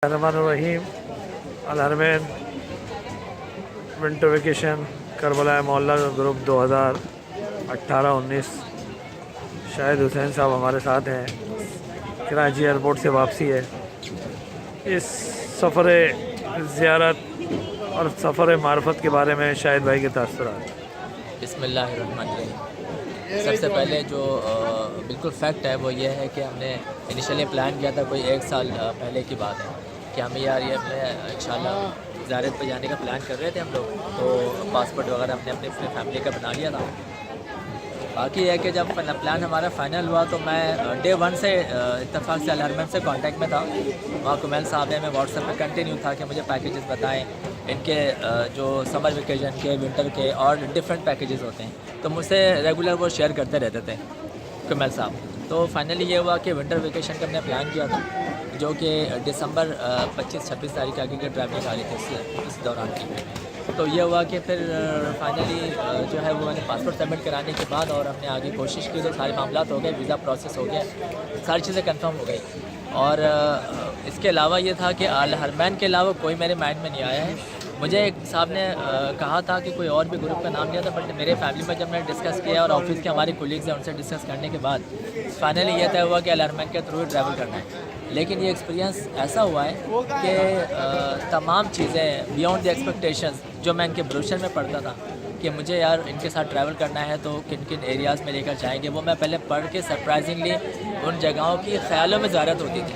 الرحیم الحرمین winter vacation Karbala محلہ group 2018-19 شاہد حسین صاحب ہمارے ساتھ ہیں. کراچی ایئرپورٹ سے واپسی ہے. اس سفر زیارت اور سفر معرفت کے بارے میں شاہد بھائی کے تاثرات. بسم اللہ الرحمن الرحیم. سب سے پہلے جو بالکل فیکٹ ہے وہ یہ ہے کہ ہم نے انیشلی پلان کیا تھا کوئی 1 سال پہلے کی بات ہے کہ ہم یہ انشاءاللہ زیارت پہ جانے کا پلان کر رہے تھے ہم لوگ. تو پاسپورٹ وغیرہ ہم نے اپنی فیملی کا بنا لیا تھا. باقی ہے کہ جب پلان ہمارا فائنل ہوا تو میں ڈے 1 سے اتفاق سے الحرمین سے کانٹیکٹ میں تھا. وہاں کمیل صاحب نے میں واٹس ایپ پہ کنٹینیو تھا کہ مجھے پیکیجز بتائیں ان کے جو سمر ویکیشن کے ونٹر کے اور ڈفرینٹ پیکیجز ہوتے ہیں. تو مجھ سے ریگولر وہ شیئر کرتے رہتے تھے کمیل صاحب. تو فائنلی یہ ہوا کہ ونٹر ویکیشن کا ہم نے پلان کیا تھا جو کہ دسمبر 25-26 تاریخ کے آگے کی ٹریولنگ آ رہی تھی اس دوران کی. تو یہ ہوا کہ پھر فائنلی جو ہے وہ میں نے پاسپورٹ سبمٹ کرانے کے بعد اور ہم نے آگے کوشش کی تو سارے معاملات ہو گئے, ویزا پروسیس ہو گیا, ساری چیزیں کنفرم ہو گئی. اور اس کے علاوہ یہ تھا کہ الحرمین کے علاوہ کوئی میرے مائنڈ میں نہیں آیا ہے. مجھے ایک صاحب نے کہا تھا کہ کوئی اور بھی گروپ کا نام لیا تھا, بٹ میرے فیملی میں جب میں نے ڈسکس کیا اور آفس کے ہمارے کولیگز ہیں ان سے ڈسکس کرنے کے بعد فائنلی یہ طے ہوا کہ الحرمین کے تھرو ہی ٹریول کرنا ہے. لیکن یہ ایکسپیرینس ایسا ہوا ہے کہ تمام چیزیں بیونڈ دی ایکسپیکٹیشنز جو میں ان کے بروشر میں پڑھتا تھا کہ مجھے یار ان کے ساتھ ٹریول کرنا ہے تو کن کن ایریاز میں لے کر جائیں گے, وہ میں پہلے پڑھ کے سرپرائزنگلی ان جگہوں کی خیالوں میں زیارت ہوتی تھی.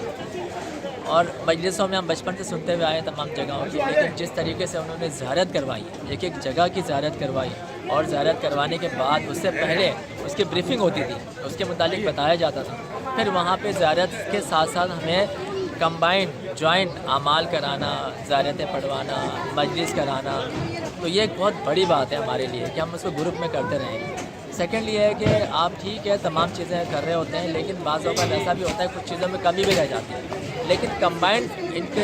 اور مجلسوں میں ہم بچپن سے سنتے ہوئے آئے تمام جگہوں کی, لیکن جس طریقے سے انہوں نے زیارت کروائی, ایک ایک جگہ کی زیارت کروائی, اور زیارت کروانے کے بعد اس سے پہلے اس کی بریفنگ ہوتی تھی, اس کے متعلق بتایا جاتا تھا. پھر وہاں پہ زیارت کے ساتھ ساتھ ہمیں کمبائنڈ جوائنٹ اعمال کرانا, زیارتیں پڑھوانا, مجلس کرانا, تو یہ ایک بہت بڑی بات ہے ہمارے لیے کہ ہم اس کو گروپ میں کرتے رہیں. سیکنڈلی یہ ہے کہ آپ ٹھیک ہے تمام چیزیں کر رہے ہوتے ہیں, لیکن بعض اوقات ایسا بھی ہوتا ہے کچھ چیزوں میں کمی بھی رہ جاتی ہے. لیکن کمبائنڈ ان کے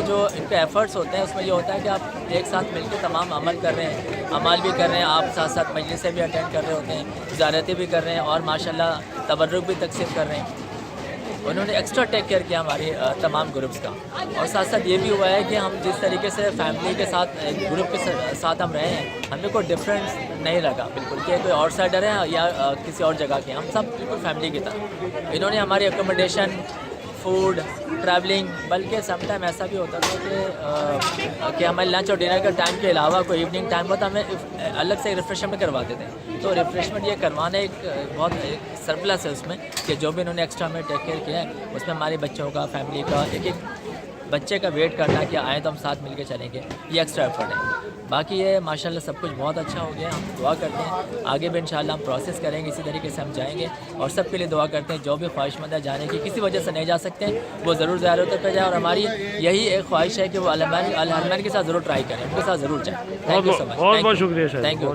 ایفرٹس ہوتے ہیں اس میں یہ ہوتا ہے کہ آپ ایک ساتھ مل کے تمام عمل کر رہے ہیں, عمال بھی کر رہے ہیں, آپ ساتھ ساتھ مجلسیں بھی اٹینڈ کر رہے ہوتے ہیں, زیارتیں بھی کر رہے ہیں, اور ماشاءاللہ تبرک بھی تقسیم کر رہے ہیں. انہوں نے ایکسٹرا ٹیک کیئر کیا ہماری تمام گروپس کا. اور ساتھ ساتھ یہ بھی ہوا ہے کہ ہم جس طریقے سے فیملی کے ساتھ گروپ کے ساتھ ہم رہے ہیں, ہمیں کوئی ڈفرینس نہیں لگا بالکل کہ کوئی آؤٹ سائڈر ہے یا کسی اور جگہ کے, ہم سب بالکل فیملی کی طرح. انہوں نے ہماری اکوموڈیشن, فوڈ, ٹریولنگ, بلکہ سم ٹائم ایسا بھی ہوتا تھا کہ ہمارے لنچ اور ڈنر کے ٹائم کے علاوہ کوئی ایوننگ ٹائم ہوتا ہمیں الگ سے ریفریشمنٹ کرواتے تھے. تو ریفریشمنٹ یہ کروانا ایک بہت سرپلس ہے اس میں کہ جو بھی انہوں نے ایکسٹرا میں ٹیک کیئر کیا ہے اس میں ہمارے بچوں کا, فیملی کا, ایک ایک بچے کا ویٹ کرنا کہ آئیں تو ہم ساتھ مل کے چلیں گے, یہ ایکسٹرا ایفرٹ ہے. باقی یہ ماشاءاللہ سب کچھ بہت اچھا ہو گیا. ہم دعا کرتے ہیں آگے بھی انشاءاللہ ہم پروسیس کریں گے, اسی طریقے سے ہم جائیں گے. اور سب کے لیے دعا کرتے ہیں جو بھی خواہش مند ہے جانے کی, کسی وجہ سے نہیں جا سکتے ہیں وہ ضرور زیارتوں پہ جائیں, اور ہماری یہی ایک خواہش ہے کہ وہ الحرمین کے ساتھ ضرور ٹرائی کریں, ان کے ساتھ ضرور جائیں. تھینک یو سو مچ. بہت بہت شکریہ. Thank you.